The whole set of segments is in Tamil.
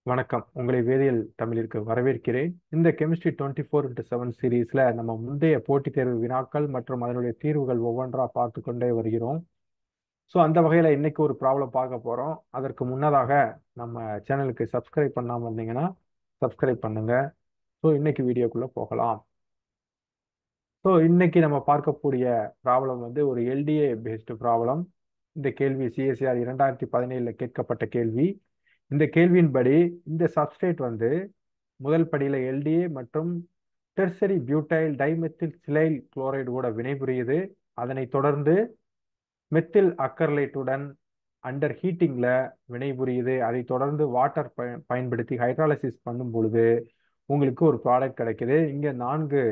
வணக்கம். உங்களை வேதியியல் தமிழிற்கு வரவேற்கிறேன். இந்த கெமிஸ்ட்ரி 24x7 சீரீஸ்ல நம்ம முந்தைய போட்டித் தேர்வு வினாக்கள் மற்றும் அதனுடைய தீர்வுகள் ஒவ்வொன்றா பார்த்து கொண்டே வருகிறோம். ஸோ அந்த வகையில் இன்னைக்கு ஒரு ப்ராப்ளம் பார்க்க போகிறோம். அதற்கு முன்னதாக நம்ம சேனலுக்கு சப்ஸ்கிரைப் பண்ணாமல் இருந்தீங்கன்னா சப்ஸ்கிரைப் பண்ணுங்க. ஸோ இன்னைக்கு வீடியோக்குள்ள போகலாம். ஸோ இன்னைக்கு நம்ம பார்க்கக்கூடிய ப்ராப்ளம் வந்து ஒரு எல்டிஏ பேஸ்டு ப்ராப்ளம். இந்த கேள்வி சிஎஸ்ஆர் 2017 கேட்கப்பட்ட கேள்வி. இந்த கேள்வியின்படி இந்த சப்ஸ்ட்ரேட் வந்து முதல் படியில எல்டிஏ மற்றும் டெர்சரி பியூட்டைல் டைமெத்தில் சிலைல் குளோரைடு கூட வினைபுரியுது. அதனை தொடர்ந்து மெத்தில் அக்கர்லேட்டுடன் அண்டர் ஹீட்டிங்ல வினைபுரியுது. அதை தொடர்ந்து வாட்டர் பயன்படுத்தி ஹைட்ராலிசிஸ் பண்ணும் பொழுது உங்களுக்கு ஒரு ப்ராடக்ட் கிடைக்குது. இங்க 4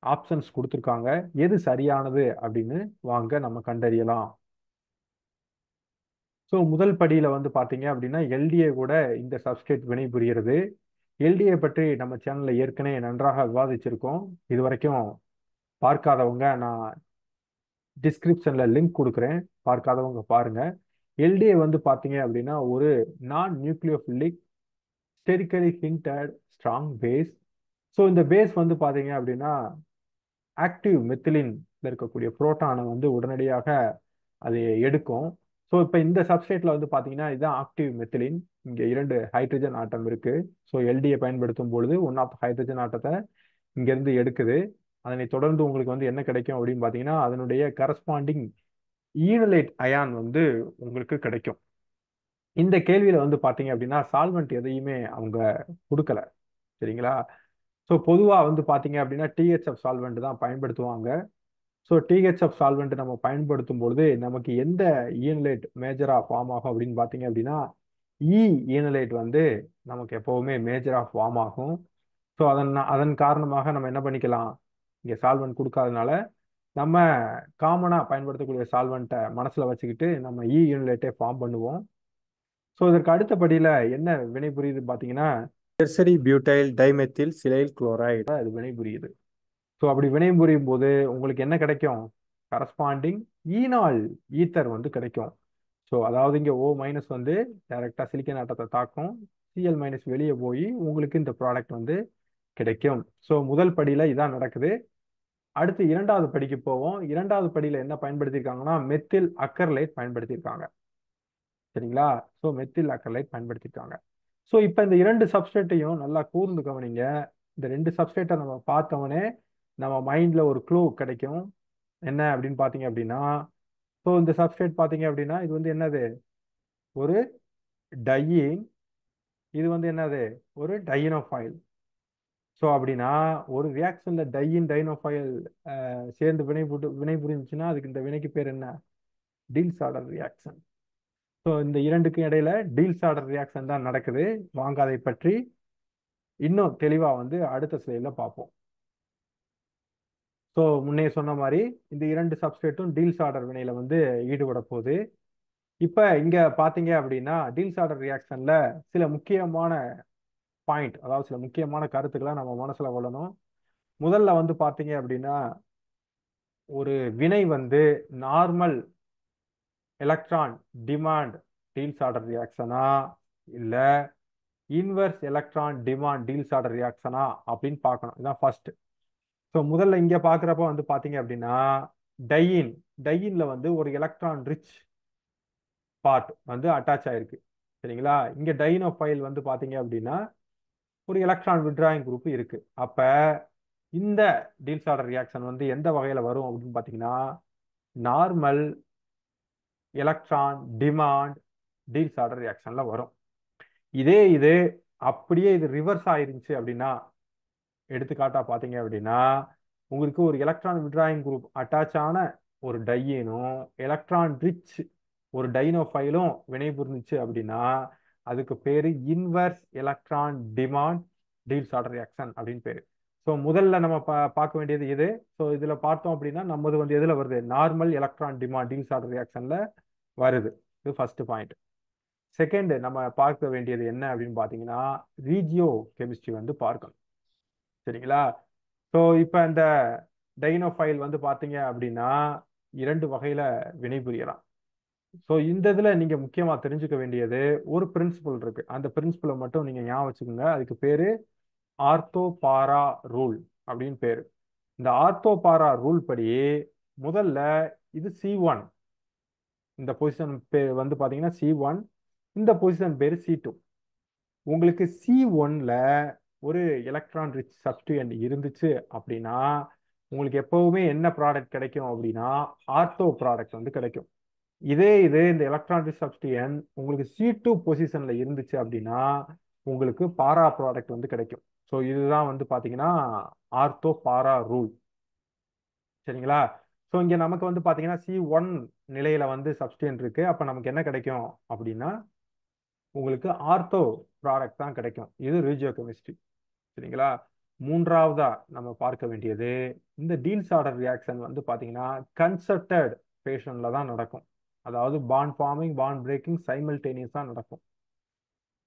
ஆப்ஷன்ஸ் கொடுத்துருக்காங்க. எது சரியானது அப்படின்னு வாங்க நம்ம கண்டறியலாம். ஸோ முதல் படியில வந்து பார்த்தீங்க அப்படின்னா எல்டிஏ கூட இந்த சப்ஸ்ட்ரேட் வினைபுரிகிறது. எல்டிஏ பற்றி நம்ம சேனல்ல ஏற்கனவே நன்றாக விவாதிச்சிருக்கோம். இது வரைக்கும் பார்க்காதவங்க நான் டிஸ்கிரிப்ஷன்ல லிங்க் கொடுக்குறேன், பார்க்காதவங்க பாருங்க. எல்டிஏ வந்து பார்த்தீங்க அப்படின்னா ஒரு நான் nucleophilic sterically hindered strong base. So இந்த பேஸ் வந்து பார்த்தீங்க அப்படின்னா ஆக்டிவ் மெத்திலின் இருக்கக்கூடிய புரோட்டானை வந்து உடனடியாக அது எடுக்கும். ஸோ இப்போ இந்த சப்ஸ்ட்ரேட்ல வந்து பார்த்தீங்கன்னா இதுதான் ஆக்டிவ் மெத்திலின். இங்கே 2 ஹைட்ரஜன் ஆட்டம் இருக்கு. ஸோ எல்டியை பயன்படுத்தும் பொழுது 1 ஆஃப் ஹைட்ரஜன் ஆட்டத்தை இங்கேருந்து எடுக்குது. அதனை தொடர்ந்து உங்களுக்கு வந்து என்ன கிடைக்கும் அப்படின்னு பார்த்தீங்கன்னா அதனுடைய கரஸ்பாண்டிங் ஈனலேட் அயான் வந்து உங்களுக்கு கிடைக்கும். இந்த கேள்வியில வந்து பார்த்தீங்க அப்படின்னா சால்வெண்ட் எதையுமே அவங்க கொடுக்கல, சரிங்களா? ஸோ பொதுவாக வந்து பார்த்தீங்க அப்படின்னா டிஹெச்எஃப் சால்வெண்ட் தான் பயன்படுத்துவாங்க. ஸோ டிஹெச்எஃப் சால்வெண்ட் நம்ம பயன்படுத்தும் பொழுது நமக்கு எந்த ஈனலேட் மேஜரா ஃபார்ம் ஆகும் அப்படின்னு பார்த்தீங்க அப்படின்னா ஈனலேட் வந்து நமக்கு எப்பவுமே மேஜரா ஃபார்ம் ஆகும். ஸோ அதன் காரணமாக நம்ம என்ன பண்ணிக்கலாம், இங்கே சால்வெண்ட் கொடுக்காதனால நம்ம காமனாக பயன்படுத்தக்கூடிய சால்வெண்ட்டை மனசில் வச்சுக்கிட்டு நம்ம யூனிலேட்டே ஃபார்ம் பண்ணுவோம். ஸோ இதற்கு அடுத்தபடியில் என்ன வினைபுரியுது பார்த்தீங்கன்னா டெர்சரி பியூட்டைல் டைமெத்தில் சிலைல் குளோரைடு அது வினைபுரியுது. ஸோ அப்படி வினைபுரியும் போது உங்களுக்கு என்ன கிடைக்கும், கரஸ்பாண்டிங் ஈனால் ஈத்தர் வந்து கிடைக்கும். ஸோ அதாவது இங்கே O- வந்து டைரெக்டாக சிலிக்கன் ஆட்டத்தை தாக்கும், Cl- வெளியே போய் உங்களுக்கு இந்த ப்ராடக்ட் வந்து கிடைக்கும். ஸோ முதல் படியில் இதான் நடக்குது. அடுத்து இரண்டாவது படிக்கு போவோம். இரண்டாவது படியில் என்ன பயன்படுத்தியிருக்காங்கன்னா மெத்தில் அக்கர்லேட் பயன்படுத்தியிருக்காங்க, சரிங்களா? ஸோ மெத்தில் அக்கர்லேட் பயன்படுத்தியிருக்காங்க. ஸோ இப்போ இந்த 2 சப்ஸ்ட்ரேட்டையும் நல்லா கூர்ந்து கவனிங்க. இந்த 2 சப்ஸ்ட்ரேட்டை நம்ம பார்த்தவொடனே நம்ம மைண்ட்ல ஒரு க்ளூ கிடைக்கும். என்ன அப்படின்னு பார்த்தீங்க அப்படின்னா ஸோ இந்த சப்ஸ்ட்ரேட் பார்த்தீங்க அப்படின்னா இது வந்து என்னது, ஒரு டையின். இது வந்து என்னது, ஒரு டையினோஃபைல். ஸோ அப்படின்னா ஒரு ரியாக்ஷன்ல டையின் டைனோஃபைல் சேர்ந்து வினை புரிஞ்சுச்சுன்னா அதுக்கு இந்த வினைக்கு பேர் என்ன, டீல்ஸ் ஆர்டர் ரியாக்ஷன். ஸோ இந்த இரண்டுக்கும் இடையில டீல்ஸ் ஆர்டர் ரியாக்ஷன் தான் நடக்குது. வாங்க அதை பற்றி இன்னும் தெளிவா வந்து அடுத்த ஸ்லைட்ல பார்ப்போம். ஸோ முன்னே சொன்ன மாதிரி இந்த 2 சப்ஸ்ட்ரேட்டும் டீல்ஸ் ஆர்டர் வினையில வந்து ஈடுபட போகுது. இப்போ இங்க பாத்தீங்க அப்படின்னா டீல்ஸ் ஆர்டர் ரியாக்ஷன்ல சில முக்கியமான பாயிண்ட், அதாவது சில முக்கியமான கருத்துக்களை நம்ம மனசுல கொள்ளணும். முதல்ல வந்து பாத்தீங்க அப்படின்னா ஒரு வினை வந்து normal electron demand Diels Alder ரியாக்ஷனா இல்ல inverse electron demand Diels Alder ரியாக்ஷனா அப்படின்னு பார்க்கணும். இதான் ஃபர்ஸ்ட். ஸோ முதல்ல இங்க பாக்குறப்ப வந்து பாத்தீங்க அப்படின்னா டையின் டையின்ல வந்து ஒரு எலக்ட்ரான் ரிச் பார்ட் வந்து அட்டாச் ஆயிருக்கு, சரிங்களா? இங்க டைனோஃபைல் வந்து பாத்தீங்க அப்படின்னா ஒரு எலக்ட்ரான் விட்ராயிங் குரூப் இருக்கு. அப்ப இந்த டீல்ஸ் ஆர்டர் ரியாக்ஷன் வந்து எந்த வகையில வரும் அப்படின்னு பாத்தீங்கன்னா normal electron demand Diels Alder ரியாக்ஷன்ல வரும். இது அப்படியே இது ரிவர்ஸ் ஆயிருந்துச்சு அப்படின்னா, எடுத்துக்காட்டா பாத்தீங்க அப்படின்னா உங்களுக்கு ஒரு எலக்ட்ரான் விட்ராயிங் குரூப் அட்டாச் ஆன ஒரு டையினும் எலக்ட்ரான் ரிச் ஒரு டைனோஃபைலும் வினைபுரிஞ்சிச்சு அப்படின்னா அதுக்கு பேரு inverse electron demand Diels order reaction அப்படின்னு பேரு. ஸோ முதல்ல நம்ம பார்க்க வேண்டியது இது. ஸோ இதுல பார்த்தோம் அப்படின்னா நம்மது வந்து எதுல வருது, normal electron demand Diels Alder ரியாக்ஷன்ல வருது. இது ஃபர்ஸ்ட் பாயிண்ட். செகண்ட் நம்ம பார்க்க வேண்டியது என்ன அப்படின்னு பார்த்தீங்கன்னா ரீஜியோ கெமிஸ்ட்ரி வந்து பார்க்கணும், சரிங்களா? ஸோ இப்போ இந்த டைனோஃபைல் வந்து பார்த்தீங்க அப்படின்னா 2 வகையில வினைபுரியலாம். ஸோ இந்த இதுல நீங்க முக்கியமா தெரிஞ்சுக்க வேண்டியது ஒரு பிரின்சிபல் இருக்கு. அந்த பிரின்சிபலை மட்டும் நீங்க ஞாபகம் வச்சுக்கோங்க. அதுக்கு பேரு ஆர்த்தோ பாரா ரூல் அப்படின்னு பேரு. இந்த ஆர்த்தோ பாரா ரூல் படி முதல்ல இது C1. இந்த பொசிஷன் வந்து பாத்தீங்கன்னா C1. இந்த பொசிஷன் பேரு C2. உங்களுக்கு C1ல ஒரு எலக்ட்ரான் ரிச் சப்ஸ்டியூயன்ட் இருந்துச்சு அப்படின்னா உங்களுக்கு எப்பவுமே என்ன ப்ராடக்ட் கிடைக்கும் அப்படின்னா ஆர்த்தோ ப்ராடக்ட் வந்து கிடைக்கும். இதே இது இந்த எலக்ட்ரான் ரிச் சப்ஸ்டியூயன்ட் உங்களுக்கு C2 பொசிஷன்ல இருந்துச்சு அப்படின்னா உங்களுக்கு பாரா ப்ராடக்ட் வந்து கிடைக்கும். ஸோ இதுதான் வந்து பாத்தீங்கன்னா ஆர்த்தோ பாரா ரூல். சரிங்களா? ஸோ இங்க நமக்கு வந்து பாத்தீங்கன்னா C1 நிலையில வந்து சப்ஸ்டியூயன்ட் இருக்கு. அப்ப நமக்கு என்ன கிடைக்கும் அப்படின்னா உங்களுக்கு ஆர்த்தோ ப்ராடக்ட் தான் கிடைக்கும். இது ரீஜியோ கெமிஸ்ட்ரி. சரிங்களா? மூன்றாவதா நம்ம பார்க்க வேண்டியது இந்த டீல்ஸ் ஆர்டர் ரியாக்ஷன் வந்து பாத்தீங்கன்னா கன்சர்டட் ஃபேஷன்ல தான் நடக்கும். அதாவது பாண்ட் ஃபார்மிங் பாண்ட் பிரேக்கிங் சைமல்டேனியஸா நடக்கும்.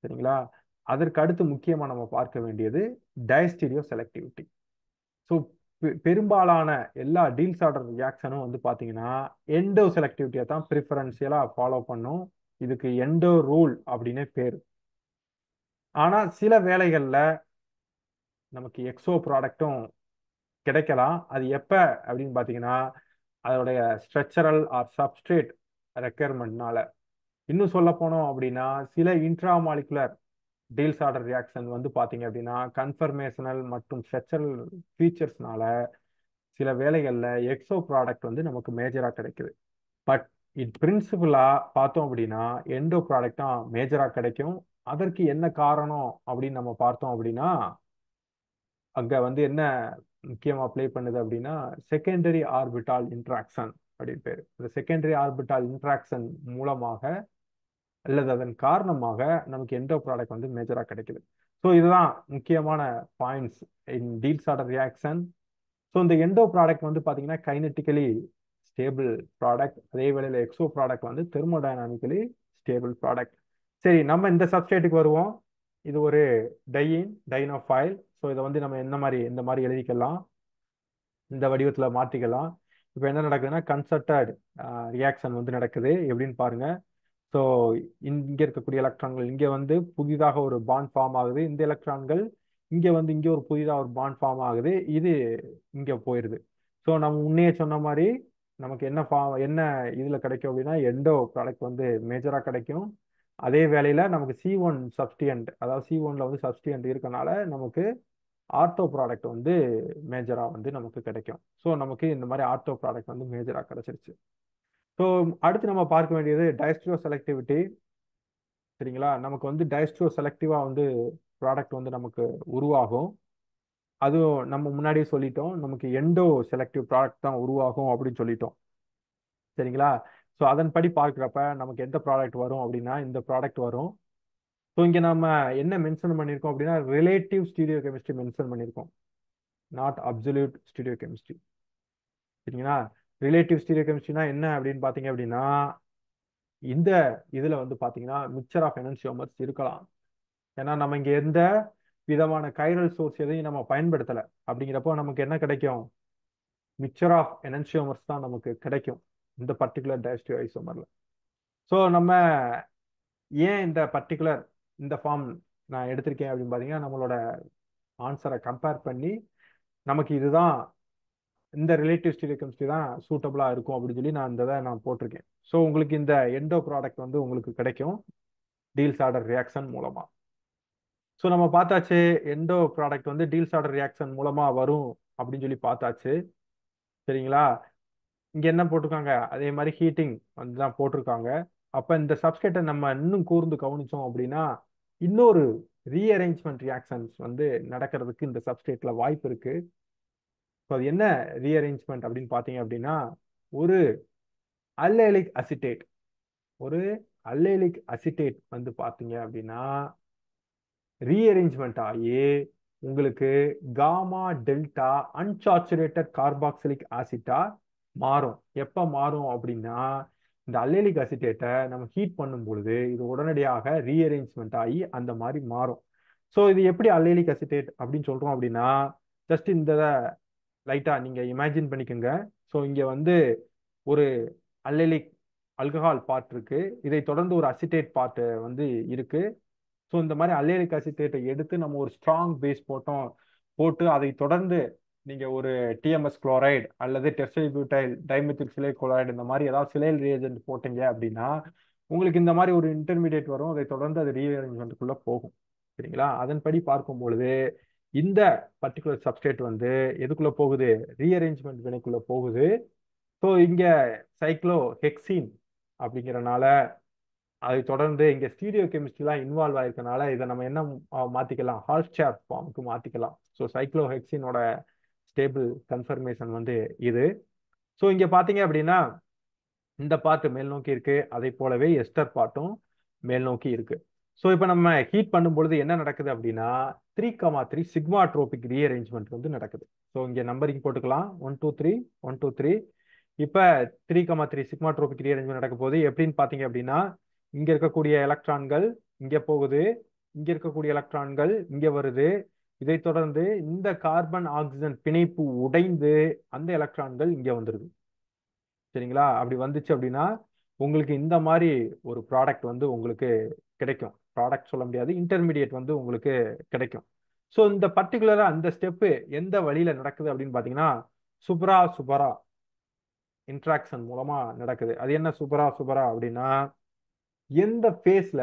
சரிங்களா? அதற்கு அடுத்து முக்கியமா நம்ம பார்க்க வேண்டியது டயஸ்டீரியோ செலக்டிவிட்டி. ஸோ பெரும்பாலான எல்லா டீல்ஸ் ஆர்டர் ரியாக்ஷனும் வந்து பாத்தீங்கன்னா எண்டோ செலக்டிவிட்டியை தான் ப்ரிஃபரன்ஷியலா ஃபாலோ பண்ணும். இதுக்கு எண்டோ ரூல் அப்படின்னு பேரு. ஆனா சில வேளைகள்ல நமக்கு எக்ஸோ ப்ராடக்ட்டும் கிடைக்கலாம். அது எப்ப அப்படின்னு பாத்தீங்கன்னா அதோடைய ஸ்ட்ரக்சரல் ஆர் சப்ஸ்ட்ரேட் ரெக்குயர்மெண்ட்னால. இன்னும் சொல்ல போனோம் அப்படின்னா சில இன்ட்ராமாலிகுலர் டீல்ஸ் ஆர்டர் ரியாக்ஷன் வந்து பாத்தீங்க அப்படின்னா கன்ஃபர்மேஷனல் மற்றும் ஸ்ட்ரக்சரல் ஃபீச்சர்ஸ்னால சில வேளைகள்ல எக்ஸோ ப்ராடக்ட் வந்து நமக்கு மேஜரா கிடைக்குது. பட் பிரின்சிபலா பார்த்தோம் அப்படின்னா எண்டோ ப்ராடக்ட் தான் மேஜரா கிடைக்கும். அதற்கு என்ன காரணம் அப்படின்னு நம்ம பார்த்தோம் அப்படின்னா அங்க வந்து என்ன முக்கியமா ப்ளே பண்ணுது அப்படின்னா செகண்டரி ஆர்பிட்டால் இன்ட்ராக்ஷன் அப்படின்னு பேரு. இந்த செகண்டரி ஆர்பிட்டால் இன்ட்ராக்ஷன் மூலமாக அல்லது அதன் காரணமாக நமக்கு எண்டோ ப்ராடக்ட் வந்து மேஜரா கிடைக்குது. ஸோ இதுதான் முக்கியமான points in deals order reaction. So இந்த எண்டோ ப்ராடக்ட் வந்து பார்த்தீங்கன்னா கைனட்டிக்கலி ஸ்டேபிள் ப்ராடக்ட். அதே வேளையில் எக்ஸோ ப்ராடக்ட் வந்து தெர்மோடைனாமிக்கலி ஸ்டேபிள் ப்ராடக்ட். சரி, நம்ம இந்த சப்ஸ்ட்ரேட்டுக்கு வருவோம். இது ஒரு டைனோஃபைல். ஸோ இதை வந்து நம்ம இந்த மாதிரி எழுதிக்கலாம், இந்த வடிவத்தில் மாற்றிக்கலாம். இப்போ என்ன நடக்குதுன்னா கன்சர்டட் ரியாக்ஷன் வந்து நடக்குது. எப்படின்னு பாருங்க. ஸோ இங்க இருக்கக்கூடிய எலக்ட்ரான்கள் இங்க வந்து புதிதாக ஒரு பாண்ட் ஃபார்ம் ஆகுது. இந்த எலக்ட்ரான்கள் இங்க வந்து இங்க ஒரு புதிதாக ஒரு பாண்ட் ஃபார்ம் ஆகுது. இது இங்க போயிருது. ஸோ நம்ம முன்னையே சொன்ன மாதிரி நமக்கு என்ன இதுல கிடைக்கும் அப்படின்னா எண்டோ ப்ராடக்ட் வந்து மேஜரா கிடைக்கும். அதே வேளையில நமக்கு C1 சப்ஸ்டியன்ட், அதாவது C1ல வந்து சப்ஸ்டியன்ட் இருக்கனால நமக்கு ஆர்த்தோ ப்ராடக்ட் வந்து மேஜரா வந்து நமக்கு கிடைக்கும். ஸோ நமக்கு இந்த மாதிரி ஆர்த்தோ ப்ராடக்ட் வந்து மேஜரா கிடைச்சிருச்சு. ஸோ அடுத்து நம்ம பார்க்க வேண்டியது டயஸ்ட்ரியோ செலக்டிவிட்டி. சரிங்களா? நமக்கு வந்து டயஸ்ட்ரியோ செலக்டிவா வந்து ப்ராடக்ட் வந்து நமக்கு உருவாகும். அதுவும் நம்ம முன்னாடியே சொல்லிட்டோம், நமக்கு எண்டோ செலக்டிவ் ப்ராடக்ட் தான் உருவாகும் அப்படின்னு சொல்லிட்டோம். சரிங்களா? ஸோ அதன்படி பார்க்குறப்ப நமக்கு எந்த ப்ராடக்ட் வரும் அப்படின்னா இந்த ப்ராடக்ட் வரும். ஸோ இங்கே நம்ம என்ன மென்ஷன் பண்ணியிருக்கோம் அப்படின்னா ரிலேட்டிவ் ஸ்டீரியோ கெமிஸ்ட்ரி மென்ஷன் பண்ணியிருக்கோம், நாட் அப்சல்யூட் ஸ்டீரியோ கெமிஸ்ட்ரி. சரிங்களா? ரிலேட்டிவ் ஸ்டீரியோ கெமிஸ்ட்ரினா என்ன அப்படின்னு பார்த்தீங்க அப்படின்னா இந்த இதுல வந்து பாத்தீங்கன்னா மிக்சர் ஆஃப் எனன்சியோமர்ஸ் இருக்கலாம். ஏன்னா நம்ம இங்க எந்த விதமான கைரல் சோர்ஸ் எதையும் நம்ம பயன்படுத்தல. அப்படிங்கிறப்போ நமக்கு என்ன கிடைக்கும்? மிக்சர் ஆஃப் எனன்சியோமர்ஸ் தான் நமக்கு கிடைக்கும் இந்த பர்டிகுலர் டயஸ்டிவ் ஐசோமர்ல. ஸோ நம்ம ஏன் இந்த பர்டிகுலர் இந்த ஃபார்ம் நான் எடுத்திருக்கேன் அப்படின்னு பாத்தீங்கன்னா நம்மளோட ஆன்சரை கம்பேர் பண்ணி நமக்கு இதுதான் இந்த ரிலேட்டிவ் ஸ்டீரியோ கெமிஸ்ட்ரி தான் சூட்டபிளா இருக்கும் அப்படின்னு சொல்லி நான் இந்த இதை நான் போட்டிருக்கேன். ஸோ உங்களுக்கு இந்த எண்டோ ப்ராடக்ட் வந்து உங்களுக்கு கிடைக்கும் டீல்ஸ் ஆர்டர் ரியாக்ஷன் மூலமா. ஸோ நம்ம பார்த்தாச்சு எண்டோ ப்ராடக்ட் வந்து டீல்ஸ் ஆர்டர் ரியாக்ஷன் மூலமா வரும் அப்படின்னு சொல்லி பார்த்தாச்சு. சரிங்களா? இங்க என்ன போட்டிருக்காங்க, அதே மாதிரி ஹீட்டிங் வந்து தான் போட்டிருக்காங்க. அப்ப இந்த சப்ஸ்ட்ரேட்டை நம்ம இன்னும் கூர்ந்து கவனிச்சோம் அப்படின்னா இன்னொரு ரீஅரேஞ்ச்மெண்ட் ரியாக்ஷன்ஸ் வந்து நடக்கிறதுக்கு இந்த சப்ஸ்ட்ரேட்ல வாய்ப்பு இருக்கு. ஸோ அது என்ன ரீஅரேஞ்ச்மெண்ட் அப்படின்னு பார்த்தீங்க அப்படின்னா ஒரு அல்லேலிக் அசிட்டேட் ஒரு அல்லேலிக் அசிட்டேட் வந்து பார்த்தீங்க அப்படின்னா ரீஅரேஞ்ச்மெண்ட் ஆகி உங்களுக்கு காமா டெல்டா அன்சாச்சுரேட்டட் கார்பாக்சிலிக் ஆசிட்டா மாறும். எப்ப மாறும் அப்படின்னா இந்த அல்லேலிக் அசிட்டேட்டை நம்ம ஹீட் பண்ணும் பொழுது இது உடனடியாக ரீஅரேஞ்ச்மெண்ட் ஆகி அந்த மாதிரி மாறும். ஸோ இது எப்படி அல்லேலிக் அசிட்டேட் அப்படின்னு சொல்றோம் அப்படின்னா ஜஸ்ட் இந்த லைட்டா நீங்க இமேஜின் பண்ணிக்கோங்க. ஸோ இங்க வந்து ஒரு அல்லேலிக் அல்கஹால் பார்ட் இருக்கு. இதை தொடர்ந்து ஒரு அசிட்டேட் பார்ட் வந்து இருக்கு. ஸோ இந்த மாதிரி அல்லேலிக் அசிட்டேட்டை எடுத்து நம்ம ஒரு ஸ்ட்ராங் பேஸ் போட்டு அதை தொடர்ந்து நீங்க ஒரு டிஎம்எஸ் குளோரைடு அல்லது டெர்ஷரி பியூட்டைல் டைமெத்தில் சிலை குளோரைடு இந்த மாதிரி ஏதாவது சிலைல் ரியேஜென்ட் போட்டீங்க அப்படின்னா உங்களுக்கு இந்த மாதிரி ஒரு இன்டர்மீடியேட் வரும். அதை தொடர்ந்து அது ரீஅரேஞ்ச்மெண்ட்டுக்குள்ள போகும். சரிங்களா? அதன்படி பார்க்கும் பொழுது இந்த பர்டிகுலர் சப்ஸ்டேட் வந்து எதுக்குள்ள போகுது? ரீஅரேஞ்ச்மெண்ட் வினைக்குள்ள போகுது. ஸோ இங்க சைக்ளோ ஹெக்சின் அப்படிங்கிறனால அதை தொடர்ந்து இங்க ஸ்டீரியோ கெமிஸ்ட்ரிலாம் இன்வால்வ் ஆயிருக்கனால இதை நம்ம என்ன மாத்திக்கலாம்? ஹால்ஸ்டேர் ஃபார்முக்கு மாத்திக்கலாம். ஸோ சைக்ளோஹெக்சினோட ஸ்டேபிள் கன்ஃபர்மேஷன் வந்து இது. ஸோ இங்க பாத்தீங்க அப்படின்னா இந்த பார்ட் மேல் நோக்கி இருக்கு. அதை போலவே எஸ்டர் பார்ட்டும் மேல் நோக்கி இருக்கு. ஸோ இப்போ நம்ம ஹீட் பண்ணும் பொழுது என்ன நடக்குது அப்படின்னா 3,3 சிக்மா ட்ரோபிக் ரீஅரேஞ்ச்மெண்ட் வந்து நடக்குது. ஸோ இங்க நம்பரிங் போட்டுக்கலாம் 1 2 3 1 2 3. இப்போ 3,3 சிக்மா ட்ரோபிக் ரீஅரேஞ்ச்மெண்ட் நடக்க போகுது. எப்படின்னு பாத்தீங்க அப்படின்னா இங்க இருக்கக்கூடிய எலக்ட்ரான்கள் இங்க போகுது, இங்க இருக்கக்கூடிய எலக்ட்ரான்கள் இங்க வருது. இதை தொடர்ந்து இந்த கார்பன் ஆக்சிஜன் பிணைப்பு உடைந்து அந்த எலக்ட்ரான்கள் இங்க வந்துருது. சரிங்களா? அப்படி வந்துச்சு அப்படின்னா உங்களுக்கு இந்த மாதிரி ஒரு ப்ராடக்ட் வந்து உங்களுக்கு கிடைக்கும். ப்ராடக்ட் சொல்ல முடியாது, இன்டர்மீடியேட் வந்து உங்களுக்கு கிடைக்கும். ஸோ இந்த பர்டிகுலரா அந்த ஸ்டெப்பு எந்த வழியில நடக்குது அப்படின்னு பாத்தீங்கன்னா சுப்ரா சுபரா இன்ட்ராக்ஷன் மூலமா நடக்குது. அது என்ன சுபரா சுபரா அப்படின்னா எந்த ஃபேஸ்ல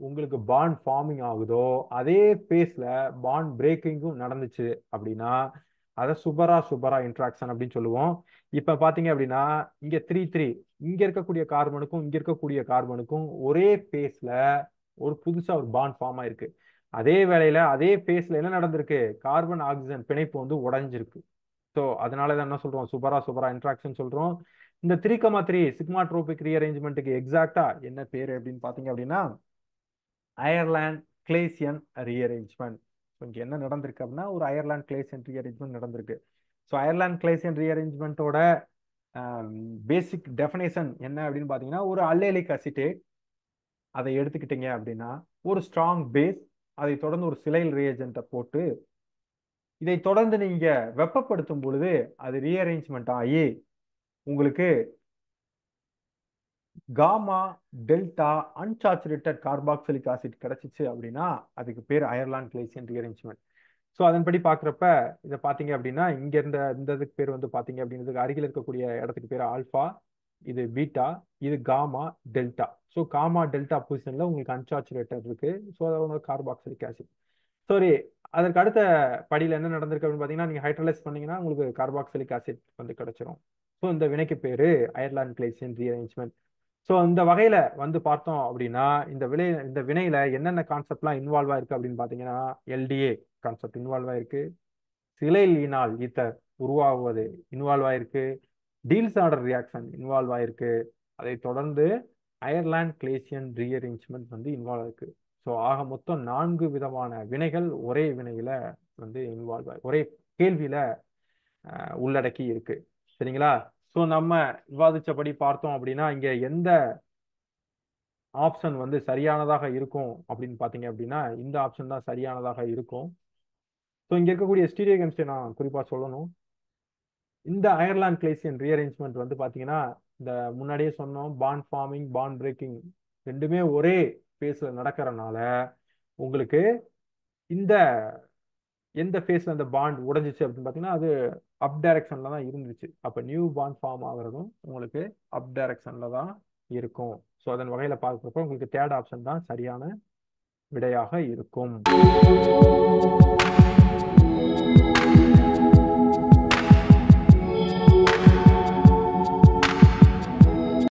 உங்களுக்கு பாண்ட் ஃபார்மிங் ஆகுதோ அதே ஃபேஸ்ல பாண்ட் பிரேக்கிங்கும் நடந்துச்சு அப்படின்னா அதை சுபரா சுபரா இன்ட்ராக்ஷன் அப்படின்னு சொல்லுவோம். இப்ப பாத்தீங்க அப்படின்னா இங்க 3 3 இங்க இருக்கக்கூடிய கார்பனுக்கும் இங்க இருக்கக்கூடிய கார்பனுக்கும் ஒரே ஃபேஸ்ல ஒரு புதுசா ஒரு பாண்ட் ஃபார்ம் ஆயிருக்கு. அதே வேளையில அதே ஃபேஸ்ல என்ன நடந்திருக்கு? கார்பன் ஆக்சிஜன் பிணைப்பு வந்து உடைஞ்சிருக்கு. ஸோ அதனால தான் என்ன சொல்றோம்? சுபரா சுபரா இன்ட்ராக்ஷன் சொல்றோம். இந்த 3,3 சிக்மா ட்ரோபிக் ரீஅரேஞ்ச்மெண்ட்டுக்கு எக்ஸாக்டா என்ன பேரு அப்படின்னு பாத்தீங்க அப்படின்னா அயர்லாந்து கிளேசியன் ரீஅரேஞ்ச்மெண்ட். இங்க என்ன நடந்திருக்கு அப்படின்னா ஒரு அயர்லாந்து கிளேசியன் ரீஅரேஞ்ச்மெண்ட் நடந்திருக்கு. ஸோ அயர்லாந்து கிளேசியன் ரீஅரேஞ்ச்மெண்ட்டோட பேசிக் டெஃபினேஷன் என்ன அப்படின்னு பாத்தீங்கன்னா ஒரு அல்லேலிக் அசிட்டேட் அதை எடுத்துக்கிட்டீங்க அப்படின்னா ஒரு ஸ்ட்ராங் பேஸ், அதை தொடர்ந்து ஒரு சிலைல் ரியேஜென்ட்டை போட்டு இதை தொடர்ந்து நீங்க வெப்பப்படுத்தும் பொழுது அது ரீஅரேஞ்ச்மெண்ட் ஆகி உங்களுக்கு gamma delta unsaturated carboxylic acid கிடைச்சிச்சு அப்படின்னா அதுக்கு பேர் அயர்லாந்து கிளேசியன் ரீஅரேஞ்ச்மெண்ட். ஸோ அதன்படி பார்க்குறப்ப இதை பார்த்தீங்க அப்படின்னா இங்க இந்த இதுக்கு பேர் வந்து பார்த்தீங்க அப்படின்றதுக்கு அருகில் இருக்கக்கூடிய இடத்துக்கு பேர் ஆல்ஃபா, இது பீட்டா, இது gamma delta. So gamma delta பொசிஷன்ல உங்களுக்கு அன்சாச்சுரேட்டட் இருக்கு. ஸோ அதோட கார்பாக்சிலிக் ஆசிட். சரி, அதற்கு அடுத்த படியில் என்ன நடந்திருக்கு அப்படின்னு பார்த்தீங்கன்னா நீங்கள் ஹைட்ரலைஸ் பண்ணீங்கன்னா உங்களுக்கு கார்பாக்சிலிக் ஆசிட் வந்து கிடைச்சிரும். ஸோ இந்த வினைக்கு பேரு அயர்லாந்து கிளேசியன் ரீஅரேஞ்ச்மெண்ட். ஸோ இந்த வகையில வந்து பார்த்தோம் அப்படின்னா இந்த வினையில என்னென்ன கான்செப்ட்லாம் இன்வால்வ் ஆயிருக்கு அப்படின்னு பார்த்தீங்கன்னா எல்டிஏ கான்செப்ட் இன்வால்வ் ஆயிருக்கு, சிலைலீனால் ஈத்தர் உருவாகுவது இன்வால்வ் ஆயிருக்கு, டீல்ஸ் ஆர்டர் ரியாக்ஷன் இன்வால்வ் ஆயிருக்கு, அதை தொடர்ந்து அயர்லாந்து கிளேசியன் ரீஅரேஞ்ச்மெண்ட் வந்து இன்வால்வ் ஆயிருக்கு. ஸோ ஆக மொத்தம் 4 விதமான வினைகள் ஒரே வினையில வந்து இன்வால்வ் ஆகி ஒரே கேள்வியில உள்ளடக்கி இருக்கு. சரிங்களா? ஸோ நம்ம விவாதிச்சபடி பார்த்தோம் அப்படின்னா இங்க எந்த ஆப்ஷன் வந்து சரியானதாக இருக்கும் அப்படின்னு பார்த்தீங்க அப்படின்னா இந்த ஆப்ஷன் தான் சரியானதாக இருக்கும். ஸோ இங்க இருக்கக்கூடிய ஸ்டீரியோ கெமிஸ்ட்ரி நான் குறிப்பா சொல்லணும். இந்த அயர்லாந்து கிளேசியன் ரீஅரேஞ்ச்மெண்ட் வந்து பாத்தீங்கன்னா இந்த முன்னாடியே சொன்னோம் பாண்ட் ஃபார்மிங் பாண்ட் பிரேக்கிங் ரெண்டுமே ஒரே ஃபேஸ்ல நடக்கிறனால உங்களுக்கு இந்த எந்த ஃபேஸ்ல அந்த பாண்ட் உடைஞ்சிச்சு அப்படின்னு பார்த்தீங்கன்னா அது அப் டைரக்ஷன்ல தான் இருந்துச்சு. அப்போ நியூ பாண்ட் ஃபார்ம் ஆகுறதும் உங்களுக்கு அப் டைரக்ஷன்ல தான் இருக்கும். ஸோ அதன் வகையில பார்க்குறப்ப உங்களுக்கு தேர்ட் ஆப்ஷன் தான் சரியான விடையாக இருக்கும்.